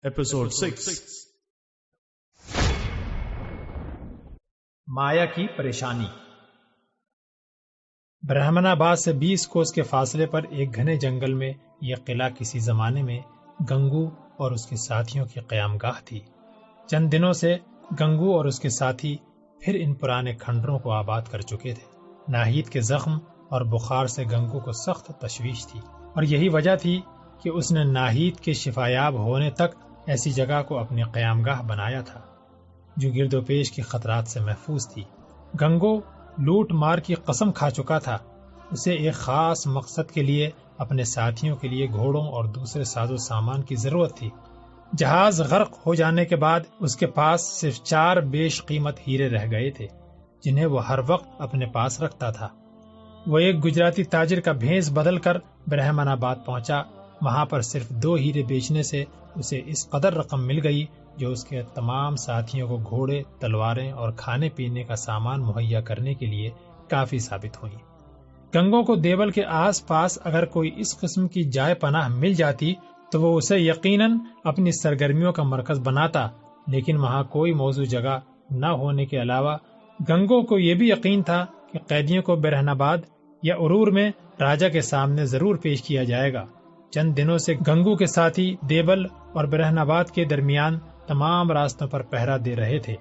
Episode 6. مایا کی پریشانی۔ برہمناباد سے 20 کوس کے فاصلے پر ایک گھنے جنگل میں یہ قلعہ کسی زمانے میں گنگو اور اس کے ساتھیوں کی قیام گاہ تھی۔ چند دنوں سے گنگو اور اس کے ساتھی پھر ان پرانے کھنڈروں کو آباد کر چکے تھے۔ ناہید کے زخم اور بخار سے گنگو کو سخت تشویش تھی، اور یہی وجہ تھی کہ اس نے ناہید کے شفایاب ہونے تک ایسی جگہ کو اپنی قیام گاہ بنایا تھا جو گرد و پیش کے خطرات سے محفوظ تھی۔ گنگو لوٹ مار کی قسم کھا چکا تھا۔ اسے ایک خاص مقصد کے لیے اپنے ساتھیوں کے لیے گھوڑوں اور دوسرے ساز و سامان کی ضرورت تھی۔ جہاز غرق ہو جانے کے بعد اس کے پاس صرف 4 بیش قیمت ہیرے رہ گئے تھے جنہیں وہ ہر وقت اپنے پاس رکھتا تھا۔ وہ ایک گجراتی تاجر کا بھیس بدل کر برہمناباد پہنچا۔ وہاں پر صرف 2 ہیرے بیچنے سے اسے اس قدر رقم مل گئی جو اس کے تمام ساتھیوں کو گھوڑے، تلواریں اور کھانے پینے کا سامان مہیا کرنے کے لیے کافی ثابت ہوئی۔ گنگو کو دیول کے آس پاس اگر کوئی اس قسم کی جائے پناہ مل جاتی تو وہ اسے یقیناً اپنی سرگرمیوں کا مرکز بناتا، لیکن وہاں کوئی موزوں جگہ نہ ہونے کے علاوہ گنگو کو یہ بھی یقین تھا کہ قیدیوں کو برہناباد یا ارور میں راجا کے سامنے ضرور پیش کیا جائے گا۔ چند دنوں سے گنگو کے ساتھی دیبل اور برہناباد کے درمیان تمام راستوں پر پہرا دے رہے تھے۔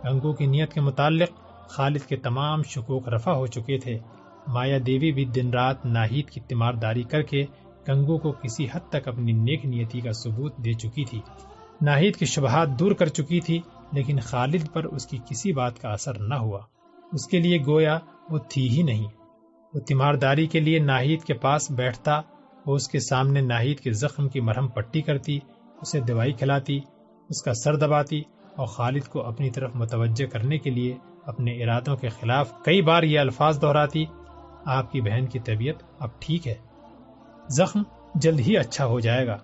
گنگو کی نیت کے متعلق خالد کے تمام شکوک رفع ہو چکے تھے۔ مایا دیوی بھی دن رات ناہید کی تیمارداری کر کے گنگو کو کسی حد تک اپنی نیک نیتی کا ثبوت دے چکی تھی۔ ناہید کے شبہات دور کر چکی تھی، لیکن خالد پر اس کی کسی بات کا اثر نہ ہوا۔ اس کے لیے گویا وہ تھی ہی نہیں۔ وہ تیمارداری کے لیے ناہید کے پاس بیٹھتا، وہ اس کے سامنے ناہید کے زخم کی مرہم پٹی کرتی، اسے دوائی کھلاتی، اس کا سر دباتی اور خالد کو اپنی طرف متوجہ کرنے کے لیے اپنے ارادوں کے خلاف کئی بار یہ الفاظ دہراتی: آپ کی بہن کی طبیعت اب ٹھیک ہے، زخم جلد ہی اچھا ہو جائے گا،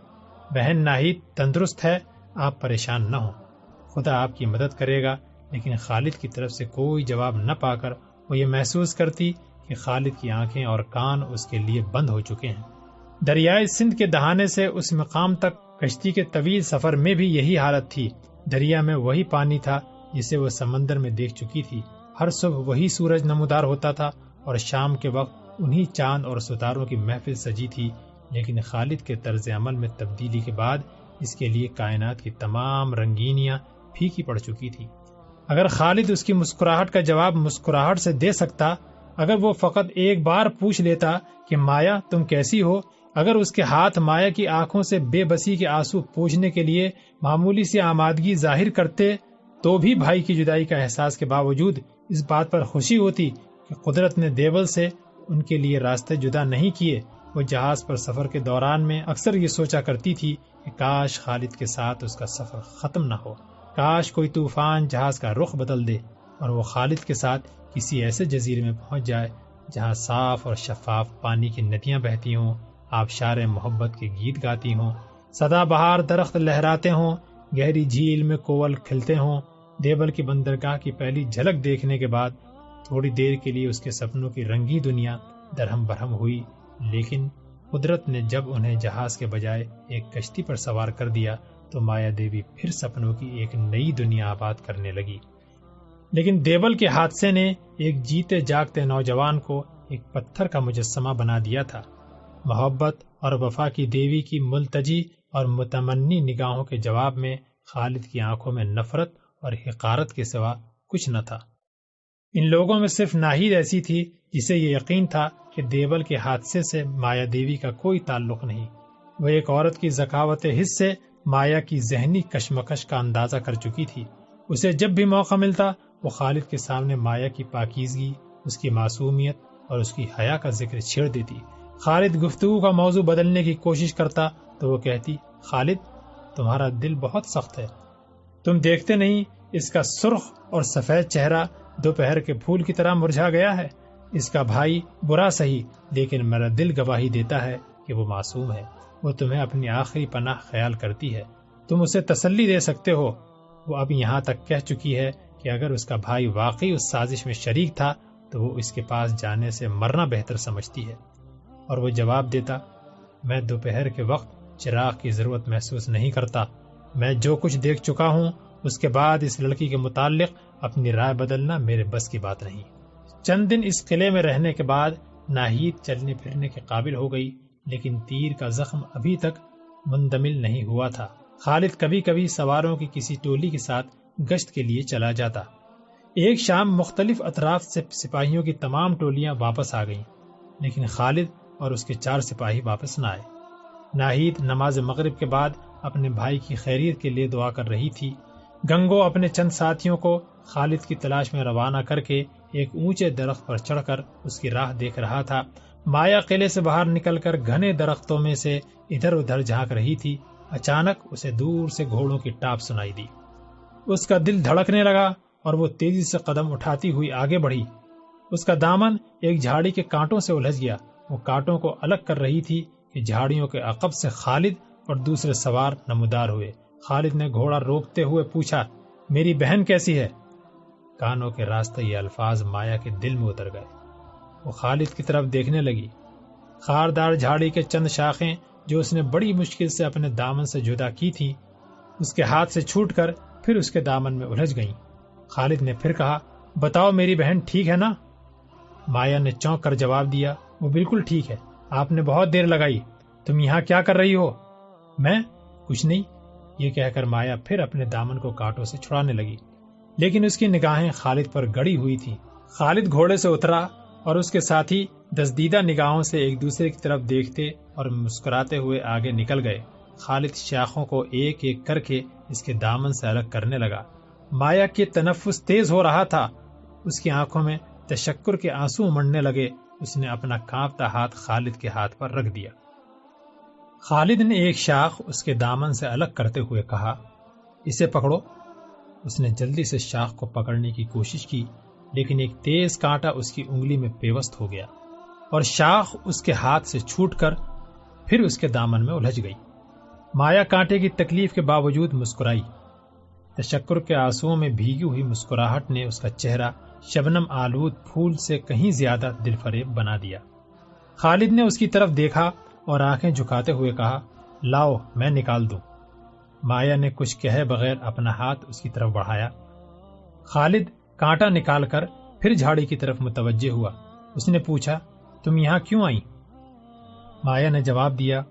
بہن ناہید تندرست ہے، آپ پریشان نہ ہوں، خدا آپ کی مدد کرے گا۔ لیکن خالد کی طرف سے کوئی جواب نہ پا کر وہ یہ محسوس کرتی کہ خالد کی آنکھیں اور کان اس کے لیے بند ہو چکے ہیں۔ دریائے سندھ کے دہانے سے اس مقام تک کشتی کے طویل سفر میں بھی یہی حالت تھی۔ دریا میں وہی پانی تھا جسے وہ سمندر میں دیکھ چکی تھی۔ ہر صبح وہی سورج نمودار ہوتا تھا اور شام کے وقت انہی چاند اور ستاروں کی محفل سجی تھی، لیکن خالد کے طرز عمل میں تبدیلی کے بعد اس کے لیے کائنات کی تمام رنگینیاں پھیکی پڑ چکی تھی۔ اگر خالد اس کی مسکراہٹ کا جواب مسکراہٹ سے دے سکتا، اگر وہ فقط ایک بار پوچھ لیتا کہ مایا تم کیسی ہو، اگر اس کے ہاتھ مایا کی آنکھوں سے بے بسی کے آنسو پوچھنے کے لیے معمولی سی آمادگی ظاہر کرتے، تو بھی بھائی کی جدائی کا احساس کے باوجود اس بات پر خوشی ہوتی کہ قدرت نے دیول سے ان کے لیے راستے جدا نہیں کیے۔ وہ جہاز پر سفر کے دوران میں اکثر یہ سوچا کرتی تھی کہ کاش خالد کے ساتھ اس کا سفر ختم نہ ہو، کاش کوئی طوفان جہاز کا رخ بدل دے اور وہ خالد کے ساتھ کسی ایسے جزیرے میں پہنچ جائے جہاں صاف اور شفاف پانی کی ندیاں بہتی ہوں، آبشار محبت کے گیت گاتی ہوں، سدا بہار درخت لہراتے ہوں، گہری جھیل میں کوول کھلتے ہوں۔ دیبل کی بندرگاہ کی پہلی جھلک دیکھنے کے بعد تھوڑی دیر کے لیے اس کے سپنوں کی رنگی دنیا درہم برہم ہوئی، لیکن قدرت نے جب انہیں جہاز کے بجائے ایک کشتی پر سوار کر دیا تو مایا دیوی پھر سپنوں کی ایک نئی دنیا آباد کرنے لگی۔ لیکن دیبل کے حادثے نے ایک جیتے جاگتے نوجوان کو ایک پتھر کا مجسمہ بنا دیا تھا۔ محبت اور وفا کی دیوی کی ملتجی اور متمنی نگاہوں کے جواب میں خالد کی آنکھوں میں نفرت اور حقارت کے سوا کچھ نہ تھا۔ ان لوگوں میں صرف ناہید ایسی تھی جسے یہ یقین تھا کہ دیول کے حادثے سے مایا دیوی کا کوئی تعلق نہیں۔ وہ ایک عورت کی ذکاوت حس سے مایا کی ذہنی کشمکش کا اندازہ کر چکی تھی۔ اسے جب بھی موقع ملتا وہ خالد کے سامنے مایا کی پاکیزگی، اس کی معصومیت اور اس کی حیا کا ذکر چھیڑ دیتی۔ خالد گفتگو کا موضوع بدلنے کی کوشش کرتا تو وہ کہتی: خالد تمہارا دل بہت سخت ہے، تم دیکھتے نہیں اس کا سرخ اور سفید چہرہ دوپہر کے پھول کی طرح مرجھا گیا ہے۔ اس کا بھائی برا سہی، لیکن میرا دل گواہی دیتا ہے کہ وہ معصوم ہے، وہ تمہیں اپنی آخری پناہ خیال کرتی ہے، تم اسے تسلی دے سکتے ہو۔ وہ اب یہاں تک کہہ چکی ہے کہ اگر اس کا بھائی واقعی اس سازش میں شریک تھا تو وہ اس کے پاس جانے سے مرنا بہتر سمجھتی ہے۔ اور وہ جواب دیتا: میں دوپہر کے وقت چراغ کی ضرورت محسوس نہیں کرتا، میں جو کچھ دیکھ چکا ہوں اس کے بعد اس لڑکی کے متعلق اپنی رائے بدلنا میرے بس کی بات نہیں۔ چند دن اس قلعے میں رہنے کے بعد ناہید چلنے پھرنے کے قابل ہو گئی، لیکن تیر کا زخم ابھی تک مندمل نہیں ہوا تھا۔ خالد کبھی کبھی سواروں کی کسی ٹولی کے ساتھ گشت کے لیے چلا جاتا۔ ایک شام مختلف اطراف سے سپاہیوں کی تمام ٹولیاں واپس آ گئیں، لیکن خالد اور اس کے 4 سپاہی واپس نہ آئے۔ ناہید نماز مغرب کے بعد اپنے بھائی کی خیریت کے لیے دعا کر رہی تھی۔ گنگو اپنے چند ساتھیوں کو خالد کی تلاش میں روانہ کر کے ایک اونچے درخت پر چڑھ کر اس کی راہ دیکھ رہا تھا۔ مایا قلعے سے باہر نکل کر گھنے درختوں میں سے ادھر ادھر جھانک رہی تھی۔ اچانک اسے دور سے گھوڑوں کی ٹاپ سنائی دی۔ اس کا دل دھڑکنے لگا اور وہ تیزی سے قدم اٹھاتی ہوئی آگے بڑھی۔ اس کا دامن ایک جھاڑی کے کانٹوں سے الجھ گیا۔ وہ کانٹوں کو الگ کر رہی تھی کہ جھاڑیوں کے عقب سے خالد اور دوسرے سوار نمودار ہوئے۔ خالد نے گھوڑا روکتے ہوئے پوچھا، میری بہن کیسی ہے؟ کانوں کے راستے یہ الفاظ مایا کے دل میں اتر گئے۔ وہ خالد کی طرف دیکھنے لگی۔ خاردار جھاڑی کے چند شاخیں جو اس نے بڑی مشکل سے اپنے دامن سے جدا کی تھی، اس کے ہاتھ سے چھوٹ کر پھر اس کے دامن میں الجھ گئیں۔ خالد نے پھر کہا، بتاؤ میری بہن ٹھیک ہے نا؟ مایا نے چونک کر جواب دیا، وہ بالکل ٹھیک ہے، آپ نے بہت دیر لگائی۔ تم یہاں کیا کر رہی ہو؟ میں کچھ نہیں، یہ کہہ کر مایا پھر اپنے دامن کو کانٹوں سے چھڑانے لگی، لیکن اس کی نگاہیں خالد پر گڑی ہوئی تھیں۔ خالد گھوڑے سے اترا اور اس کے ساتھی دزدیدہ نگاہوں سے ایک دوسرے کی طرف دیکھتے اور مسکراتے ہوئے آگے نکل گئے۔ خالد شاخوں کو ایک ایک کر کے اس کے دامن سے الگ کرنے لگا۔ مایا کے تنفس تیز ہو رہا تھا، اس کی آنکھوں میں تشکر کے آنسو امڑنے لگے۔ اس نے اپنا کانپتا ہاتھ خالد کے ہاتھ پر رکھ دیا۔ خالد نے ایک شاخ اس کے دامن سے الگ کرتے ہوئے کہا، اسے پکڑو۔ اس نے جلدی سے شاخ کو پکڑنے کی کوشش کی، لیکن ایک تیز کانٹا اس کی انگلی میں پیوست ہو گیا اور شاخ اس کے ہاتھ سے چھوٹ کر پھر اس کے دامن میں الجھ گئی۔ مایا کانٹے کی تکلیف کے باوجود مسکرائی۔ تشکر کے آنسوؤں میں بھیگی ہوئی مسکراہٹ نے اس کا چہرہ شبنم آلود پھول سے کہیں زیادہ دل فریب بنا دیا۔ خالد نے اس کی طرف دیکھا اور آنکھیں جھکاتے ہوئے کہا، لاؤ میں نکال دوں۔ مایا نے کچھ کہے بغیر اپنا ہاتھ اس کی طرف بڑھایا۔ خالد کانٹا نکال کر پھر جھاڑی کی طرف متوجہ ہوا۔ اس نے پوچھا، تم یہاں کیوں آئی؟ مایا نے جواب دیا،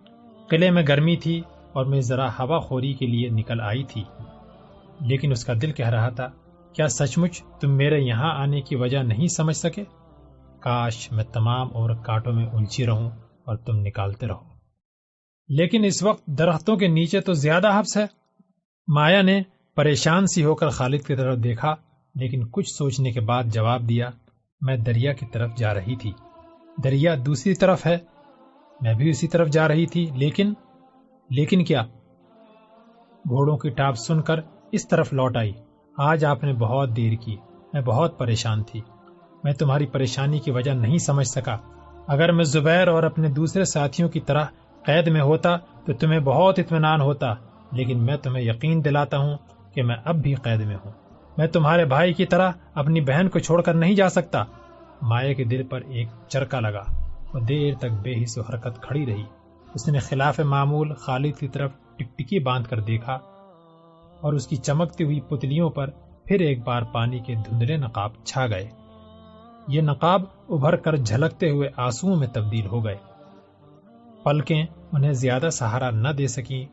قلعے میں گرمی تھی اور میں ذرا ہوا خوری کے لیے نکل آئی تھی۔ لیکن اس کا دل کہہ رہا تھا، کیا سچ مچ تم میرے یہاں آنے کی وجہ نہیں سمجھ سکے؟ کاش میں تمام عمر کانٹوں میں الجھی رہوں اور تم نکالتے رہو۔ لیکن اس وقت درختوں کے نیچے تو زیادہ حبس ہے۔ مایا نے پریشان سی ہو کر خالد کی طرف دیکھا، لیکن کچھ سوچنے کے بعد جواب دیا، میں دریا کی طرف جا رہی تھی۔ دریا دوسری طرف ہے، میں بھی اسی طرف جا رہی تھی، لیکن کیا؟ گھوڑوں کی ٹاپ سن کر اس طرف لوٹ آئی۔ آج آپ نے بہت دیر کی، میں بہت پریشان تھی۔ میں تمہاری پریشانی کی وجہ نہیں سمجھ سکا۔ اگر میں زبیر اور اپنے دوسرے ساتھیوں کی طرح قید میں ہوتا تو تمہیں بہت اطمینان ہوتا، لیکن میں تمہیں یقین دلاتا ہوں کہ میں اب بھی قید میں ہوں۔ میں تمہارے بھائی کی طرح اپنی بہن کو چھوڑ کر نہیں جا سکتا۔ مایا کے دل پر ایک چرکا لگا، وہ دیر تک بے حس و حرکت کھڑی رہی۔ اس نے خلاف معمول خالد کی طرف ٹکٹکی باندھ کر دیکھا اور اس کی چمکتی ہوئی پتلیوں پر پھر ایک بار پانی کے دھندلے نقاب چھا گئے۔ یہ نقاب ابھر کر جھلکتے ہوئے آنسوؤں میں تبدیل ہو گئے۔ پلکیں انہیں زیادہ سہارا نہ دے سکیں۔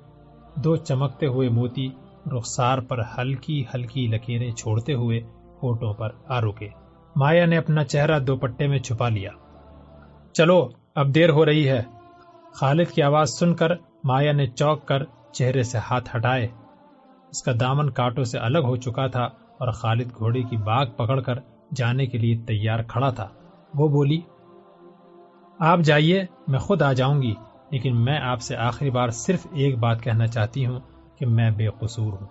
دو چمکتے ہوئے موتی رخسار پر ہلکی ہلکی لکیریں چھوڑتے ہوئے ہونٹوں پر آ رکے۔ مایا نے اپنا چہرہ دوپٹے میں چھپا لیا۔ چلو اب دیر ہو رہی ہے۔ خالد کی آواز سن کر مایا نے چونک کر چہرے سے ہاتھ ہٹائے۔ اس کا دامن کانٹوں سے الگ ہو چکا تھا اور خالد گھوڑے کی باگ پکڑ کر جانے کے لیے تیار کھڑا تھا۔ وہ بولی، آپ جائیے، میں خود آ جاؤں گی، لیکن میں آپ سے آخری بار صرف ایک بات کہنا چاہتی ہوں کہ میں بے قصور ہوں۔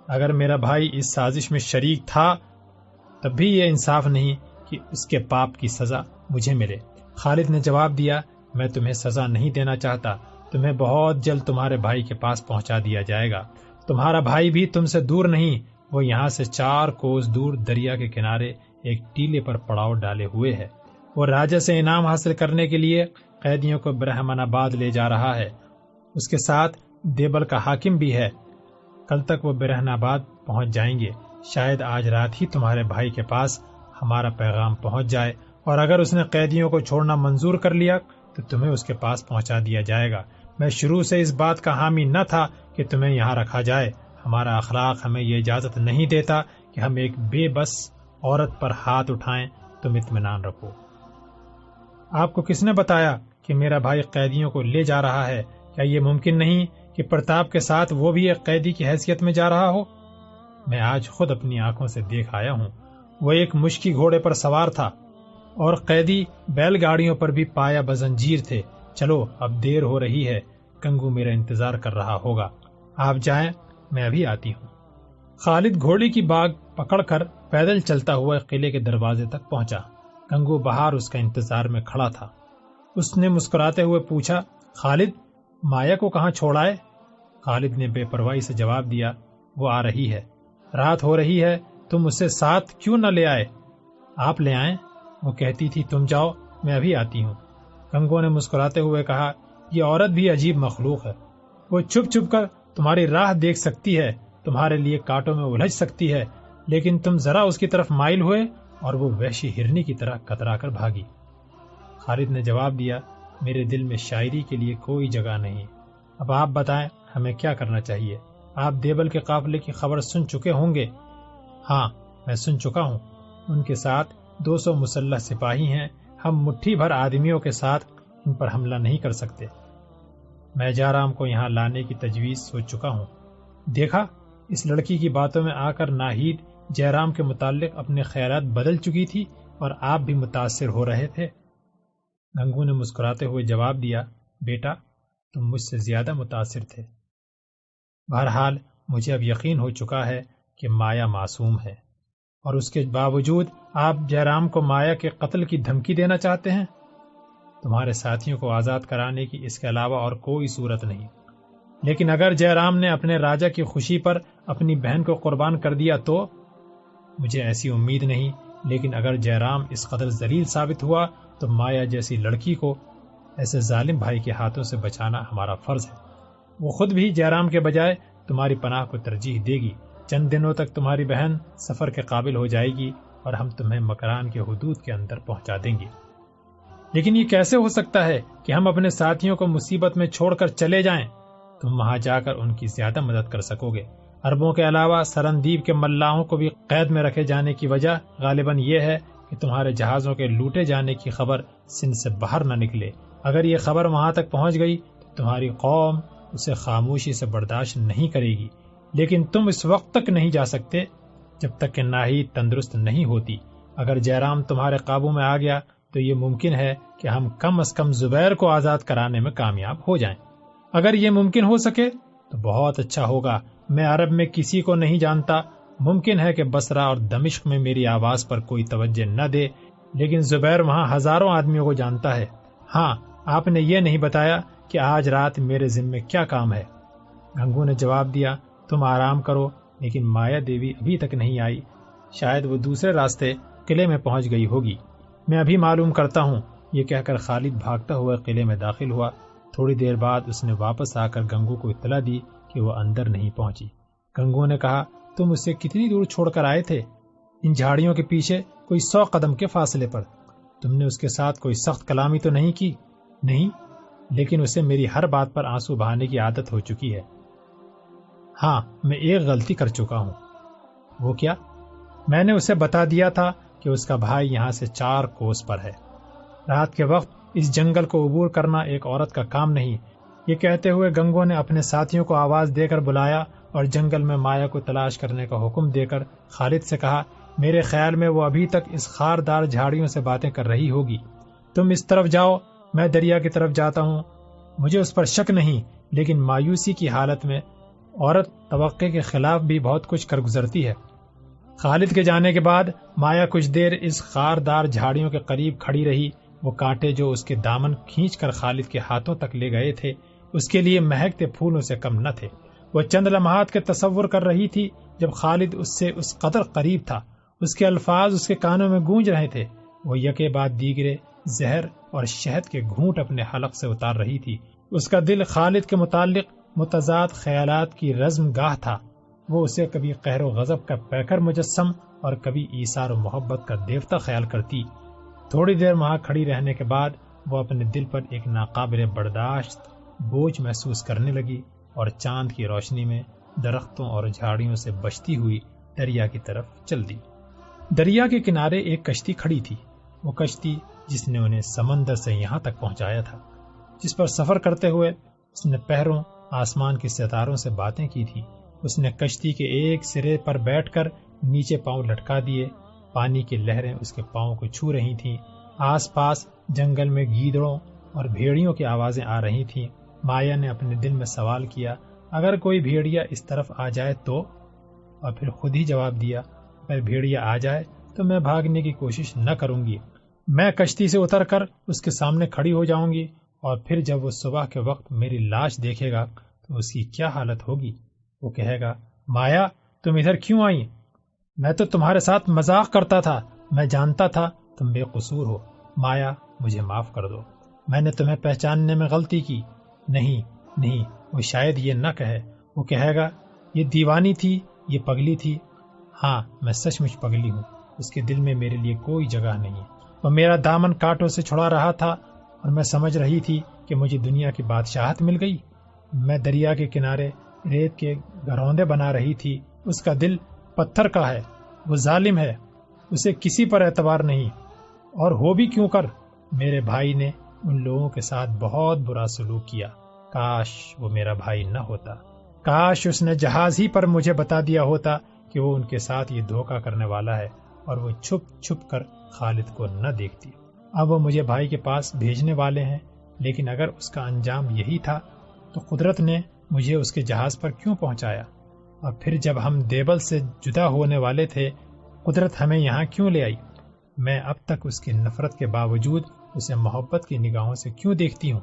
اگر میرا بھائی اس سازش میں شریک تھا تب بھی یہ انصاف نہیں کہ اس کے پاپ کی سزا مجھے ملے۔ خالد نے جواب دیا، میں تمہیں سزا نہیں دینا چاہتا، تمہیں بہت جلد تمہارے بھائی کے پاس پہنچا دیا جائے گا۔ تمہارا بھائی بھی تم سے دور نہیں، وہ یہاں سے 4 کوس دور دریا کے کنارے ایک ٹیلے پر پڑاؤ ڈالے ہوئے ہے۔ وہ راجا سے انعام حاصل کرنے کے لیے قیدیوں کو برہمن آباد لے جا رہا ہے۔ اس کے ساتھ دیبل کا حاکم بھی ہے، کل تک وہ برہن آباد پہنچ جائیں گے۔ شاید آج رات ہی تمہارے بھائی کے پاس ہمارا پیغام پہنچ جائے، اور اگر اس نے قیدیوں کو چھوڑنا منظور کر لیا تو تمہیں اس کے پاس پہنچا دیا جائے گا۔ میں شروع سے اس بات کا حامی نہ تھا کہ تمہیں یہاں رکھا جائے۔ ہمارا اخلاق ہمیں یہ اجازت نہیں دیتا کہ ہم ایک بے بس عورت پر ہاتھ اٹھائیں۔ تم اطمینان رکھو۔ آپ کو کس نے بتایا کہ میرا بھائی قیدیوں کو لے جا رہا ہے؟ کیا یہ ممکن نہیں کہ پرتاپ کے ساتھ وہ بھی ایک قیدی کی حیثیت میں جا رہا ہو؟ میں آج خود اپنی آنکھوں سے دیکھ آیا ہوں۔ وہ ایک مشکی گھوڑے پر سوار تھا اور قیدی بیل گاڑیوں پر بھی پایا بزنجیر تھے۔ چلو اب دیر ہو رہی ہے، گنگو میرا انتظار کر رہا ہوگا، آپ جائیں، میں ابھی آتی ہوں۔ خالد گھوڑے کی باگ پکڑ کر پیدل چلتا ہوا قلعے کے دروازے تک پہنچا۔ گنگو باہر اس کا انتظار میں کھڑا تھا۔ اس نے مسکراتے ہوئے پوچھا، خالد، مایا کو کہاں چھوڑا ہے؟ خالد نے بے پرواہی سے جواب دیا، وہ آ رہی ہے۔ رات ہو رہی ہے، تم اسے ساتھ کیوں نہ لے آئے؟ آپ لے آئیں، وہ کہتی تھی تم جاؤ، میں ابھی آتی ہوں۔ گنگو نے مسکراتے ہوئے کہا، یہ عورت بھی عجیب مخلوق ہے، وہ چھپ چھپ کر تمہاری راہ دیکھ سکتی ہے، تمہارے لیے کانٹوں میں الجھ سکتی ہے، لیکن تم ذرا اس کی طرف مائل ہوئے اور وہ وحشی ہرنی کی طرح کترا کر بھاگی۔ خالد نے جواب دیا، میرے دل میں شاعری کے لیے کوئی جگہ نہیں۔ اب آپ بتائیں ہمیں کیا کرنا چاہیے؟ آپ دیبل کے قافلے کی خبر سن چکے ہوں گے۔ ہاں، میں سن چکا ہوں۔ ان کے ساتھ 200 مسلح سپاہی ہیں، ہم مٹھی بھر آدمیوں کے ساتھ ان پر حملہ نہیں کر سکتے۔ میں جارام کو یہاں لانے کی تجویز سوچ چکا ہوں۔ دیکھا، اس لڑکی کی باتوں میں آ کر ناہید جیرام کے متعلق اپنے خیالات بدل چکی تھی اور آپ بھی متاثر ہو رہے تھے۔ گنگو نے مسکراتے ہوئے جواب دیا، بیٹا تم مجھ سے زیادہ متاثر تھے۔ بہرحال مجھے اب یقین ہو چکا ہے کہ مایا معصوم ہے، اور اس کے باوجود آپ جیرام کو مایا کے قتل کی دھمکی دینا چاہتے ہیں۔ تمہارے ساتھیوں کو آزاد کرانے کی اس کے علاوہ اور کوئی صورت نہیں، لیکن اگر جیرام نے اپنے راجا کی خوشی پر اپنی بہن کو قربان کر دیا تو؟ مجھے ایسی امید نہیں، لیکن اگر جیرام اس قدر ذلیل ثابت ہوا تو مایا جیسی لڑکی کو ایسے ظالم بھائی کے ہاتھوں سے بچانا ہمارا فرض ہے۔ وہ خود بھی جیرام کے بجائے تمہاری پناہ کو ترجیح دے گی۔ چند دنوں تک تمہاری بہن سفر کے قابل ہو جائے گی اور ہم تمہیں مکران کے حدود کے اندر پہنچا دیں گے۔ لیکن یہ کیسے ہو سکتا ہے کہ ہم اپنے ساتھیوں کو مصیبت میں چھوڑ کر چلے جائیں؟ تم وہاں جا کر ان کی زیادہ مدد کر سکو گے۔ عربوں کے علاوہ سرندیب کے ملاحوں کو بھی قید میں رکھے جانے کی وجہ غالباً یہ ہے کہ تمہارے جہازوں کے لوٹے جانے کی خبر سندھ سے باہر نہ نکلے۔ اگر یہ خبر وہاں تک پہنچ گئی تو تمہاری قوم اسے خاموشی سے برداشت نہیں کرے گی، لیکن تم اس وقت تک نہیں جا سکتے جب تک کہ ناہید تندرست نہیں ہوتی۔ اگر جیرام تمہارے قابو میں آ گیا تو یہ ممکن ہے کہ ہم کم از کم زبیر کو آزاد کرانے میں کامیاب ہو جائیں۔ اگر یہ ممکن ہو سکے تو بہت اچھا ہوگا۔ میں عرب میں کسی کو نہیں جانتا، ممکن ہے کہ بصرہ اور دمشق میں میری آواز پر کوئی توجہ نہ دے، لیکن زبیر وہاں ہزاروں آدمیوں کو جانتا ہے۔ ہاں، آپ نے یہ نہیں بتایا کہ آج رات میرے ذمے کیا کام ہے۔ گنگو نے جواب دیا، تم آرام کرو، لیکن مایا دیوی ابھی تک نہیں آئی، شاید وہ دوسرے راستے قلعے میں پہنچ گئی ہوگی، میں ابھی معلوم کرتا ہوں۔ یہ کہہ کر خالد بھاگتا ہوا قلعے میں داخل ہوا۔ تھوڑی دیر بعد اس نے واپس آ کر گنگو کو اطلاع دی کہ وہ اندر نہیں پہنچی۔ گنگو نے کہا، تم اسے کتنی دور چھوڑ کر آئے تھے؟ ان جھاڑیوں کے پیچھے کوئی 100 قدم کے فاصلے پر۔ تم نے اس کے ساتھ کوئی سخت کلامی تو نہیں کی؟ نہیں، لیکن اسے میری ہر بات پر آنسو بہانے کی عادت ہو چکی ہے۔ ہاں، میں ایک غلطی کر چکا ہوں۔ وہ کیا؟ میں نے اسے بتا دیا تھا کہ اس کا بھائی یہاں سے 4 کوس پر ہے۔ رات کے وقت اس جنگل کو عبور کرنا ایک عورت کا کام نہیں۔ یہ کہتے ہوئے گنگو نے اپنے ساتھیوں کو آواز دے کر بلایا اور جنگل میں مایا کو تلاش کرنے کا حکم دے کر خالد سے کہا، میرے خیال میں وہ ابھی تک اس خاردار جھاڑیوں سے باتیں کر رہی ہوگی۔ تم اس طرف جاؤ، میں دریا کی طرف جاتا ہوں۔ مجھے اس پر شک نہیں، لیکن مایوسی کی حالت میں عورت توقع کے خلاف بھی بہت کچھ کر گزرتی ہے۔ خالد کے جانے کے بعد مایا کچھ دیر اس خاردار جھاڑیوں کے قریب کھڑی رہی۔ وہ کانٹے جو اس کے دامن کھینچ کر خالد کے ہاتھوں تک لے گئے تھے اس کے لیے مہکتے پھولوں سے کم نہ تھے۔ وہ چند لمحات کے تصور کر رہی تھی جب خالد اس سے اس قدر قریب تھا۔ اس کے الفاظ اس کے کانوں میں گونج رہے تھے۔ وہ یکے بعد دیگرے زہر اور شہد کے گھونٹ اپنے حلق سے اتار رہی تھی۔ اس کا دل خالد کے متعلق متضاد خیالات کی رزم گاہ تھا۔ وہ اسے کبھی قہر و غضب کا پیکر مجسم اور کبھی ایثار و محبت کا دیوتہ خیال کرتی۔ تھوڑی دیر وہاں کھڑی رہنے کے بعد وہ اپنے دل پر ایک ناقابل برداشت بوجھ محسوس کرنے لگی اور چاند کی روشنی میں درختوں اور جھاڑیوں سے بچتی ہوئی دریا کی طرف چل دی۔ دریا کے کنارے ایک کشتی کھڑی تھی، وہ کشتی جس نے انہیں سمندر سے یہاں تک پہنچایا تھا، جس پر سفر کرتے ہوئے اس نے پہروں آسمان کے ستاروں سے باتیں کی تھی۔ اس نے کشتی کے ایک سرے پر بیٹھ کر نیچے پاؤں لٹکا دیے، پانی کی لہریں اس کے پاؤں کو چھو رہی تھیں، آس پاس جنگل میں گیدڑوں اور بھیڑیوں کی آوازیں آ رہی تھیں۔ مایا نے اپنے دل میں سوال کیا، اگر کوئی بھیڑیا اس طرف آ جائے تو؟ اور پھر خود ہی جواب دیا، اگر بھیڑیا آ جائے تو میں بھاگنے کی کوشش نہ کروں گی، میں کشتی سے اتر کر اس کے سامنے کھڑی ہو جاؤں گی، اور پھر جب وہ صبح کے وقت میری لاش دیکھے گا تو اس کی کیا حالت ہوگی؟ وہ کہے گا، مایا تم ادھر کیوں آئی؟ میں تو تمہارے ساتھ مذاق کرتا تھا، میں جانتا تھا تم بے قصور ہو، مایا مجھے معاف کر دو، میں نے تمہیں پہچاننے میں غلطی کی۔ نہیں، وہ شاید یہ نہ کہے، وہ کہے گا، یہ دیوانی تھی، یہ پگلی تھی۔ ہاں، میں سچ مچ پگلی ہوں، اس کے دل میں میرے لیے کوئی جگہ نہیں۔ وہ میرا دامن کانٹوں سے چھڑا رہا تھا اور میں سمجھ رہی تھی کہ مجھے دنیا کی بادشاہت مل گئی۔ میں دریا کے کنارے ریت کے گھروندے بنا رہی تھی، اس کا دل پتھر کا ہے، وہ ظالم ہے، اسے کسی پر اعتبار نہیں، اور ہو بھی کیوں کر۔ میرے بھائی نے ان لوگوں کے ساتھ بہت برا سلوک کیا، کاش وہ میرا بھائی نہ ہوتا، کاش اس نے جہاز ہی پر مجھے بتا دیا ہوتا کہ وہ ان کے ساتھ یہ دھوکہ کرنے والا ہے، اور وہ چھپ چھپ کر خالد کو نہ دیکھتی۔ اب وہ مجھے بھائی کے پاس بھیجنے والے ہیں، لیکن اگر اس کا انجام یہی تھا تو قدرت نے مجھے اس کے جہاز پر کیوں پہنچایا؟ اور پھر جب ہم دیبل سے جدا ہونے والے تھے، قدرت ہمیں یہاں کیوں لے آئی؟ میں اب تک اس کی نفرت کے باوجود اسے محبت کی نگاہوں سے کیوں دیکھتی ہوں؟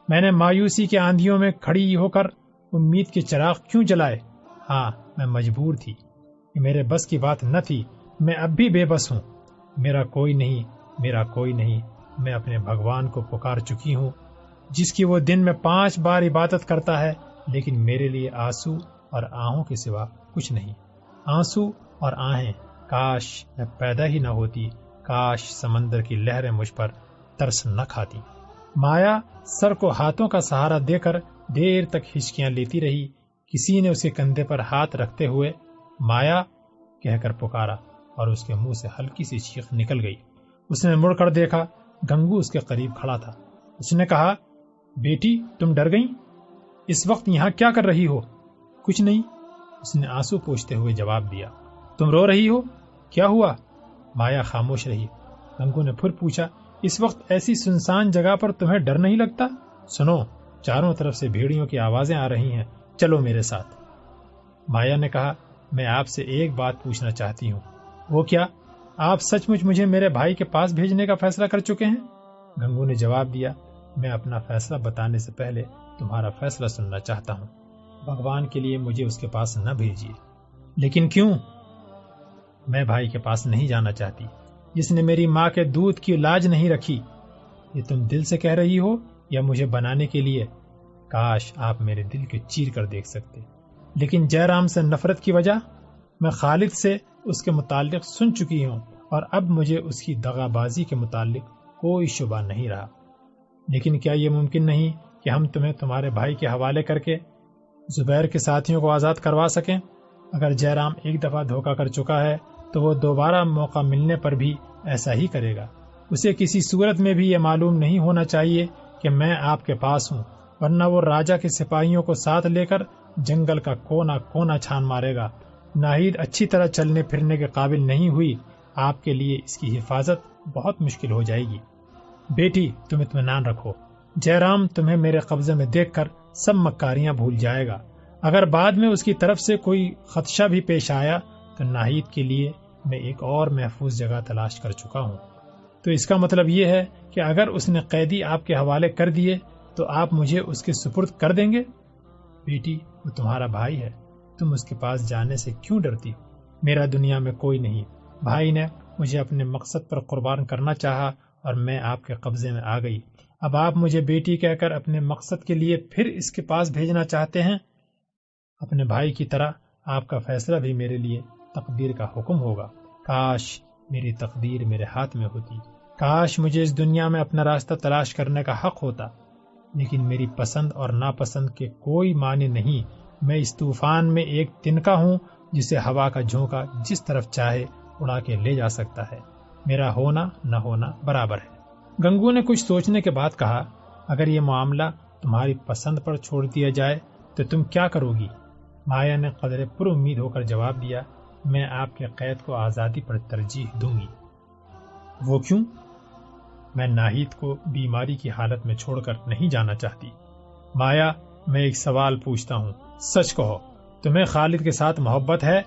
میں نے مایوسی کے آندھیوں میں کھڑی ہو کر امید کے چراغ کیوں جلائے؟ ہاں، میں مجبور تھی، یہ میرے بس کی بات نہ تھی، میں اب بھی بے بس ہوں۔ میرا کوئی نہیں، میں اپنے بھگوان کو پکار چکی ہوں، جس کی وہ دن میں 5 بار عبادت کرتا ہے، لیکن میرے لیے آنسو اور آہوں کے سوا کچھ نہیں۔ آنسو اور آہیں، کاش میں پیدا ہی نہ ہوتی، کاش سمندر کی لہریں مجھ پر ترس نہ کھاتی۔ مایا سر کو ہاتھوں کا سہارا دے کر دیر تک ہچکیاں لیتی رہی۔ کسی نے اس کے کندھے پر ہاتھ رکھتے ہوئے مایا کہہ کر پکارا، اور اس کے منہ سے ہلکی سی چیخ نکل گئی۔ اس نے مڑ کر دیکھا، گنگو اس کے قریب کھڑا تھا۔ اس نے کہا، بیٹی تم ڈر گئی؟ اس وقت یہاں کیا کر رہی ہو؟ کچھ نہیں، اس نے آنسو پوچھتے ہوئے جواب دیا۔ تم رو رہی ہو، کیا ہوا؟ مایا خاموش رہی۔ گنگو نے پھر پوچھا، اس وقت ایسی سنسان جگہ پر تمہیں ڈر نہیں لگتا؟ سنو، چاروں طرف سے بھیڑیوں کی آوازیں آ رہی ہیں، چلو میرے ساتھ۔ مایا نے کہا، میں آپ سے ایک بات پوچھنا چاہتی ہوں۔ وہ کیا؟ آپ سچ مچ مجھے میرے بھائی کے پاس بھیجنے کا فیصلہ کر چکے ہیں؟ گنگو نے جواب دیا، میں اپنا فیصلہ بتانے سے پہلے تمہارا فیصلہ سننا چاہتا ہوں۔ بھگوان کے لیے مجھے اس کے پاس نہ بھیجیے۔ لیکن کیوں؟ میں بھائی کے پاس نہیں جانا چاہتی، جس نے میری ماں کے دودھ کی لاج نہیں رکھی۔ یہ تم دل سے کہہ رہی ہو یا مجھے بنانے کے لیے؟ کاش آپ میرے دل کے چیر کر دیکھ سکتے۔ لیکن جے رام سے نفرت کی وجہ؟ میں خالد سے اس کے متعلق سن چکی ہوں، اور اب مجھے اس کی دغا بازی کے متعلق کوئی شبہ نہیں رہا۔ لیکن کیا یہ ممکن نہیں کہ ہم تمہیں تمہارے بھائی کے حوالے کر کے زبیر کے ساتھیوں کو آزاد کروا سکیں؟ اگر جے رام ایک دفعہ دھوکہ کر چکا ہے تو وہ دوبارہ موقع ملنے پر بھی ایسا ہی کرے گا۔ اسے کسی صورت میں بھی یہ معلوم نہیں ہونا چاہیے کہ میں آپ کے پاس ہوں، ورنہ وہ راجا کے سپاہیوں کو ساتھ لے کر جنگل کا کونا کونا چھان مارے گا۔ ناہید اچھی طرح چلنے پھرنے کے قابل نہیں ہوئی، آپ کے لیے اس کی حفاظت بہت مشکل ہو جائے گی۔ بیٹی تم اطمینان رکھو، جے رام تمہیں میرے قبضے میں دیکھ کر سب مکاریاں بھول جائے گا۔ اگر بعد میں اس کی طرف سے کوئی خدشہ بھی پیش آیا تو ناہید کے لیے میں ایک اور محفوظ جگہ تلاش کر چکا ہوں۔ تو اس کا مطلب یہ ہے کہ اگر اس نے قیدی آپ کے حوالے کر دیے تو آپ مجھے اس کے سپرد کر دیں گے؟ بیٹی وہ تمہارا بھائی ہے، تم اس کے پاس جانے سے کیوں ڈرتی ہو؟ میرا دنیا میں کوئی نہیں، بھائی نے مجھے اپنے مقصد پر قربان کرنا چاہا اور میں آپ کے قبضے میں آ گئی۔ اب آپ مجھے بیٹی کہہ کر اپنے مقصد کے لیے پھر اس کے پاس بھیجنا چاہتے ہیں؟ اپنے بھائی کی طرح آپ کا فیصلہ بھی میرے لیے تقدیر کا حکم ہوگا۔ کاش میری تقدیر میرے ہاتھ میں ہوتی، کاش مجھے اس دنیا میں اپنا راستہ تلاش کرنے کا حق ہوتا، لیکن میری پسند اور ناپسند کے کوئی معنی نہیں۔ میں اس طوفان میں ایک تنکا ہوں جسے ہوا کا جھونکا جس طرف چاہے اڑا کے لے جا سکتا ہے۔ میرا ہونا نہ ہونا برابر ہے۔ گنگو نے کچھ سوچنے کے بعد کہا، اگر یہ معاملہ تمہاری پسند پر چھوڑ دیا جائے تو تم کیا کرو گی؟ مایا نے قدرے پر امید ہو کر جواب دیا، میں آپ کے قید کو آزادی پر ترجیح دوں گی۔ وہ کیوں؟ میں ناہید کو بیماری کی حالت میں چھوڑ کر نہیں جانا چاہتی۔ مایا، میں ایک سوال پوچھتا ہوں، سچ کہو، تمہیں خالد کے ساتھ محبت ہے؟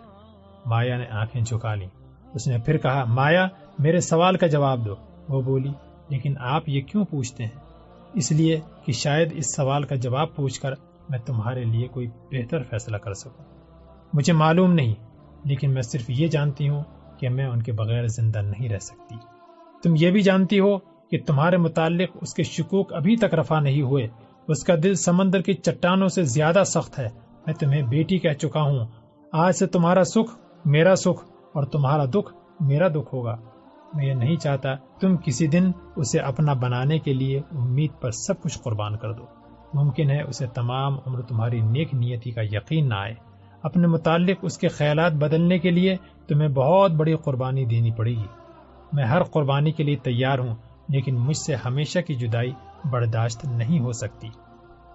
مایا نے آنکھیں جھکا لیں۔ اس نے پھر کہا، مایا میرے سوال کا جواب دو۔ وہ بولی، لیکن آپ یہ کیوں پوچھتے ہیں؟ اس لیے کہ شاید اس سوال کا جواب پوچھ کر میں تمہارے لیے کوئی بہتر فیصلہ کر سکوں۔ مجھے معلوم نہیں، لیکن میں صرف یہ جانتی ہوں کہ میں ان کے بغیر زندہ نہیں رہ سکتی۔ تم یہ بھی جانتی ہو کہ تمہارے متعلق اس کے شکوک ابھی تک رفع نہیں ہوئے۔ اس کا دل سمندر کی چٹانوں سے زیادہ سخت ہے۔ میں تمہیں بیٹی کہہ چکا ہوں۔ آج سے تمہارا سکھ میرا سکھ اور تمہارا دکھ میرا دکھ ہوگا۔ میں یہ نہیں چاہتا تم کسی دن اسے اپنا بنانے کے لیے امید پر سب کچھ قربان کر دو۔ ممکن ہے اسے تمام عمر تمہاری نیک نیتی کا یقین نہ آئے۔ اپنے متعلق اس کے خیالات بدلنے کے لیے تمہیں بہت بڑی قربانی دینی پڑے گی۔ میں ہر قربانی کے لیے تیار ہوں، لیکن مجھ سے ہمیشہ کی جدائی برداشت نہیں ہو سکتی۔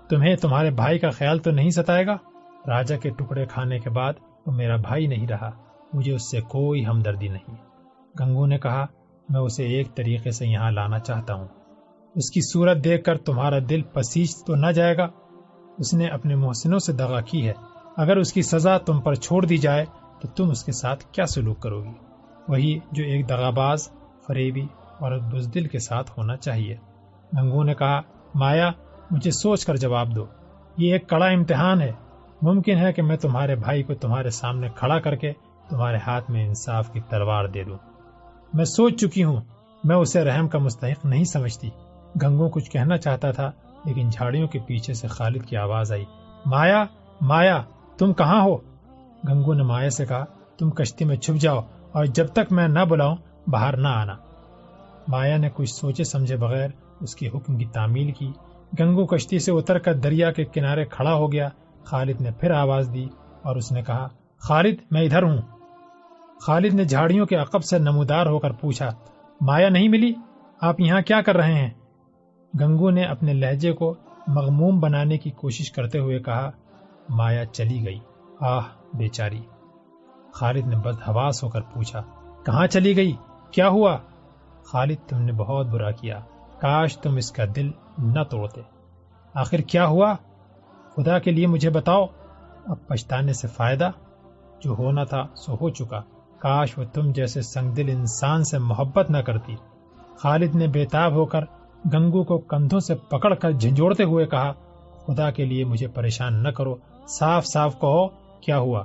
تمہیں تمہارے بھائی کا خیال تو نہیں ستائے گا؟ راجا کے ٹکڑے کھانے کے بعد وہ میرا بھائی نہیں رہا، مجھے اس سے کوئی ہمدردی نہیں۔ گنگو نے کہا، میں اسے ایک طریقے سے یہاں لانا چاہتا ہوں۔ اس کی صورت دیکھ کر تمہارا دل پسیج تو نہ جائے گا؟ اس نے اپنے محسنوں سے دغا کی ہے، اگر اس کی سزا تم پر چھوڑ دی جائے تو تم اس کے ساتھ کیا سلوک کرو گی؟ وہی جو ایک دغاباز، فریبی اور بزدل کے ساتھ ہونا چاہیے۔ گنگو نے کہا، مایا مجھے سوچ کر جواب دو، یہ ایک کڑا امتحان ہے۔ ممکن ہے کہ میں تمہارے بھائی کو تمہارے سامنے کھڑا کر کے تمہارے ہاتھ میں انصاف کی تلوار دے دوں۔ میں سوچ چکی ہوں، میں اسے رحم کا مستحق نہیں سمجھتی۔ گنگو کچھ کہنا چاہتا تھا، لیکن جھاڑیوں کے پیچھے سے خالد کی آواز آئی، مایا مایا تم کہاں ہو؟ گنگو نے مایا سے کہا، تم کشتی میں چھپ جاؤ اور جب تک میں نہ بلاؤں باہر نہ آنا۔ مایا نے کچھ سوچے سمجھے بغیر اس کے حکم کی تعمیل کی۔ گنگو کشتی سے اتر کر دریا کے کنارے کھڑا ہو گیا۔ خالد نے پھر آواز دی اور اس نے کہا، خالد میں ادھر ہوں۔ خالد نے جھاڑیوں کے عقب سے نمودار ہو کر پوچھا، مایا نہیں ملی؟ آپ یہاں کیا کر رہے ہیں؟ گنگو نے اپنے لہجے کو مغموم بنانے کی کوشش کرتے ہوئے کہا، مایا چلی گئی۔ آہ بیچاری۔ خالد نے بدحواس ہو کر پوچھا، کہاں چلی گئی؟ کیا ہوا؟ خالد تم نے بہت برا کیا، کاش تم اس کا دل نہ توڑتے۔ آخر کیا ہوا؟ خدا کے لیے مجھے بتاؤ۔ اب پچھتانے سے فائدہ، جو ہونا تھا سو ہو چکا۔ کاش وہ تم جیسے سنگ دل انسان سے محبت نہ کرتی۔ خالد نے بےتاب ہو کر گنگو کو کندھوں سے پکڑ کر جھنجھوڑتے ہوئے کہا، خدا کے لیے مجھے پریشان نہ کرو، صاف صاف کہو کیا ہوا؟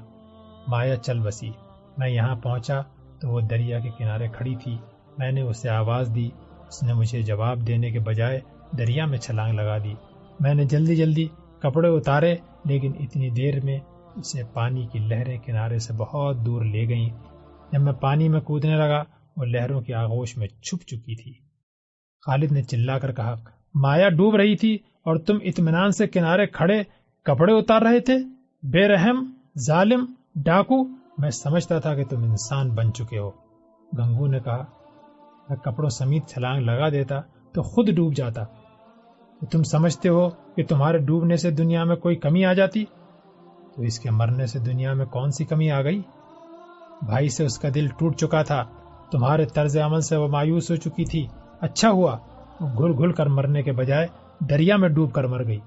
مایا چل بسی۔ میں یہاں پہنچا تو وہ دریا کے کنارے کھڑی تھی۔ میں نے اسے آواز دی، اس نے مجھے جواب دینے کے بجائے دریا میں چھلانگ لگا دی۔ میں نے جلدی جلدی کپڑے اتارے، لیکن اتنی دیر میں اسے پانی کی لہریں کنارے سے بہت دور لے گئیں۔ جب میں پانی میں کودنے لگا، وہ لہروں کی آغوش میں چھپ چکی تھی۔ خالد نے چلا کر کہا، مایا ڈوب رہی تھی اور تم اطمینان سے کنارے کھڑے کپڑے اتار رہے تھے؟ بے رحم، ظالم، ڈاکو، میں سمجھتا تھا کہ تم انسان بن چکے ہو۔ گنگو نے کہا، میں کپڑوں سمیت چھلانگ لگا دیتا تو خود ڈوب جاتا۔ تو تم سمجھتے ہو کہ تمہارے ڈوبنے سے دنیا میں کوئی کمی آ جاتی؟ تو اس کے مرنے سے دنیا میں کون سی کمی آ گئی؟ بھائی سے اس کا دل ٹوٹ چکا تھا، تمہارے طرز عمل سے وہ مایوس ہو چکی تھی۔ اچھا ہوا وہ گھل گھل کر مرنے کے بجائے دریا میں ڈوب کر مر گئی۔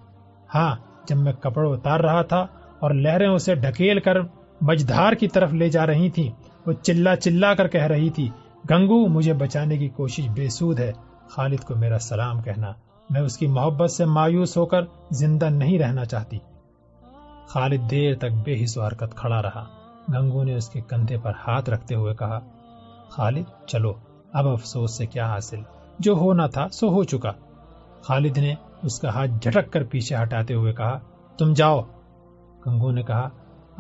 ہاں، جب میں کپڑے اتار رہا تھا اور لہریں اسے ڈھکیل کر مجدھار کی طرف لے جا رہی تھیں، وہ چلا چلا کر کہہ رہی تھی، گنگو مجھے بچانے کی کوشش بے سود ہے، خالد کو میرا سلام کہنا، میں اس کی محبت سے مایوس ہو کر زندہ نہیں رہنا چاہتی۔ خالد دیر تک بے حس و حرکت کھڑا رہا۔ گنگو نے اس کے کندھے پر ہاتھ رکھتے ہوئے کہا، خالد چلو، اب افسوس سے کیا حاصل، جو ہونا تھا سو ہو چکا۔ خالد نے اس کا ہاتھ جھٹک کر پیچھے ہٹاتے ہوئے کہا، تم جاؤ۔ گنگو نے کہا،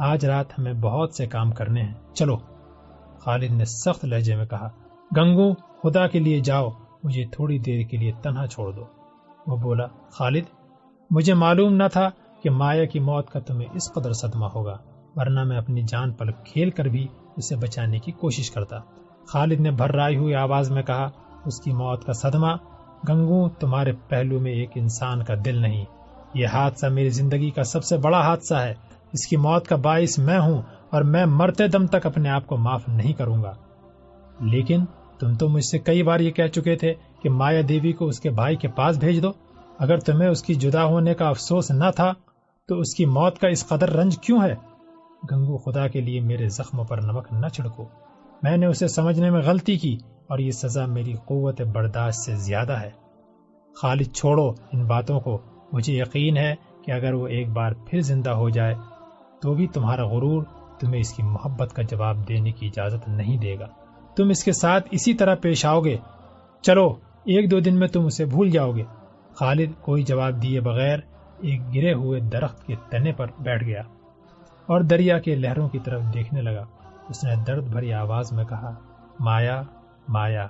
آج رات ہمیں بہت سے کام کرنے ہیں، چلو۔ خالد نے سخت لہجے میں کہا، گنگو خدا کے لیے جاؤ، مجھے تھوڑی دیر کے لیے تنہا چھوڑ دو۔ وہ بولا، خالد مجھے معلوم نہ تھا کہ مایا کی موت کا تمہیں اس قدر صدمہ ہوگا، ورنہ میں اپنی جان پر کھیل کر بھی اسے بچانے کی کوشش کرتا۔ خالد نے بھررائی ہوئی آواز میں کہا، اس کی موت کا صدمہ؟ گنگو تمہارے پہلو میں ایک انسان کا دل نہیں، یہ حادثہ میری زندگی کا سب سے بڑا حادثہ ہے، اس کی موت کا باعث میں ہوں اور میں مرتے دم تک اپنے آپ کو معاف نہیں کروں گا۔ لیکن تم تو مجھ سے کئی بار یہ کہہ چکے تھے کہ مایا دیوی کو اس کے بھائی کے پاس بھیج دو، اگر تمہیں اس کی جدا ہونے کا افسوس نہ تھا تو اس کی موت کا اس قدر رنج کیوں ہے؟ گنگو خدا کے لیے میرے زخموں پر نمک نہ چھڑکو، میں نے اسے سمجھنے میں غلطی کی اور یہ سزا میری قوت برداشت سے زیادہ ہے۔ خالد چھوڑو ان باتوں کو، مجھے یقین ہے کہ اگر وہ ایک بار پھر زندہ ہو جائے تو بھی تمہارا غرور تمہیں اس کی محبت کا جواب دینے کی اجازت نہیں دے گا، تم اس کے ساتھ اسی طرح پیش آؤ گے، چلو ایک دو دن میں تم اسے بھول جاؤ گے۔ خالد کوئی جواب دیے بغیر ایک گرے ہوئے درخت کے تنے پر بیٹھ گیا اور دریا کے لہروں کی طرف دیکھنے لگا۔ اس نے درد بھری آواز میں کہا، مایا مایا،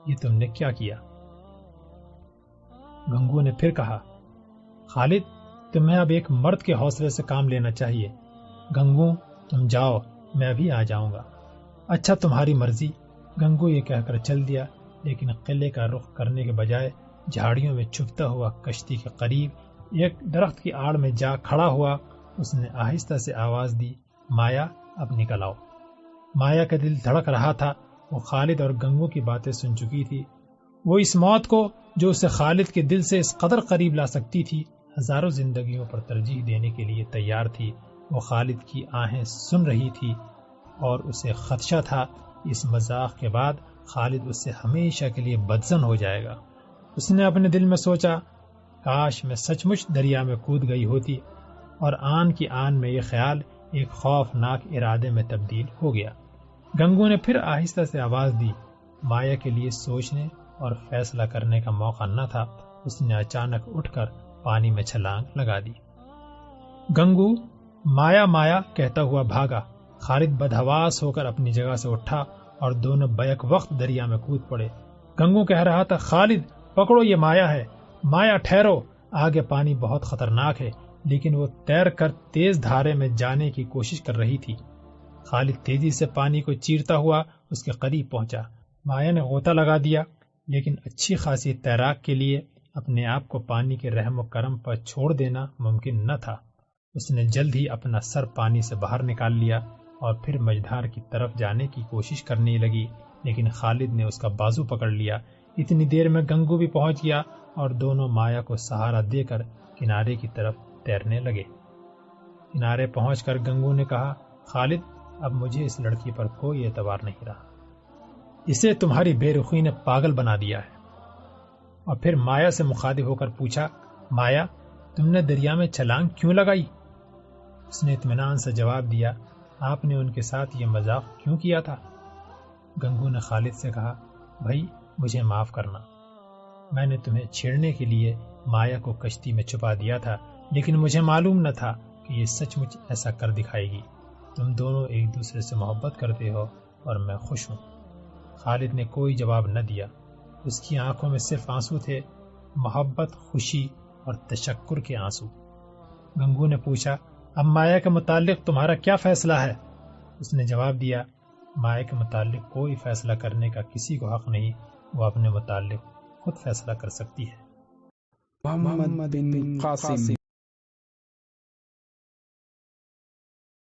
یہ تم نے کیا کیا؟ گنگو نے پھر کہا، خالد تمہیں اب ایک مرد کے حوصلے سے کام لینا چاہیے، گنگو تم جاؤ، میں بھی آ جاؤں گا۔ اچھا تمہاری مرضی، گنگو یہ کہہ کر چل دیا، لیکن قلعے کا رخ کرنے کے بجائے جھاڑیوں میں چھپتا ہوا کشتی کے قریب ایک درخت کی آڑ میں جا کھڑا ہوا۔ اس نے آہستہ سے آواز دی، مایا اب نکل آؤ۔ مایا کا دل دھڑک رہا تھا، وہ خالد اور گنگو کی باتیں سن چکی تھی، وہ اس موت کو جو اسے خالد کے دل سے اس قدر قریب لا سکتی تھی ہزاروں زندگیوں پر ترجیح دینے کے لیے تیار تھی۔ وہ خالد کی آہیں سن رہی تھی اور اسے خدشہ تھا اس مذاق کے بعد خالد اس سے ہمیشہ کے لیے بدزن ہو جائے گا۔ اس نے اپنے دل میں سوچا، کاش میں سچ مچ دریا میں کود گئی ہوتی، اور آن کی آن میں یہ خیال ایک خوفناک ارادے میں تبدیل ہو گیا۔ گنگو نے پھر آہستہ سے آواز دی، مایا کے لیے سوچنے اور فیصلہ کرنے کا موقع نہ تھا۔ اس نے اچانک اٹھ کر پانی میں چھلانگ لگا دی۔ گنگو مایا مایا کہتا ہوا بھاگا۔ خالد بدحواس ہو کر اپنی جگہ سے اٹھا اور دونوں بیک وقت دریا میں کود پڑے۔ گنگو کہہ رہا تھا، خالد پکڑو، یہ مایا ہے، مایا ٹھہرو، آگے پانی بہت خطرناک ہے، لیکن وہ تیر کر تیز دھارے میں جانے کی کوشش کر رہی تھی۔ خالد تیزی سے پانی کو چیرتا ہوا اس کے قریب پہنچا۔ مایا نے غوطہ لگا دیا، لیکن اچھی خاصی تیراک کے لیے اپنے آپ کو پانی کے رحم و کرم پر چھوڑ دینا ممکن نہ تھا۔ اس نے جلد ہی اپنا سر پانی سے باہر نکال لیا اور پھر مجدھار کی طرف جانے کی کوشش کرنے لگی، لیکن خالد نے اس کا بازو پکڑ لیا۔ اتنی دیر میں گنگو بھی پہنچ گیا اور دونوں مایا کو سہارا دے کر کنارے کی طرف تیرنے لگے۔ کنارے پہنچ کر گنگو نے کہا، خالد اب مجھے اس لڑکی پر کوئی اعتبار نہیں رہا، اسے تمہاری بے رخی نے پاگل بنا دیا ہے۔ اور پھر مایا سے مخاطب ہو کر پوچھا، مایا تم نے دریا میں چھلانگ کیوں لگائی؟ اس نے اطمینان سے جواب دیا، آپ نے ان کے ساتھ یہ مذاق کیوں کیا تھا؟ گنگو نے خالد سے کہا، بھائی مجھے معاف کرنا، میں نے تمہیں چھیڑنے کے لیے مایا کو کشتی میں چھپا دیا تھا، لیکن مجھے معلوم نہ تھا کہ یہ سچ مچ ایسا کر دکھائے گی۔ تم دونوں ایک دوسرے سے محبت کرتے ہو اور میں خوش ہوں۔ خالد نے کوئی جواب نہ دیا، اس کی آنکھوں میں صرف آنسو تھے، محبت، خوشی اور تشکر کے آنسو۔ گنگو نے پوچھا، اب مایا کے متعلق تمہارا کیا فیصلہ ہے؟ اس نے جواب دیا، مایا کے متعلق کوئی فیصلہ کرنے کا کسی کو حق نہیں، وہ اپنے متعلق خود فیصلہ کر سکتی ہے۔ محمد بن قاسم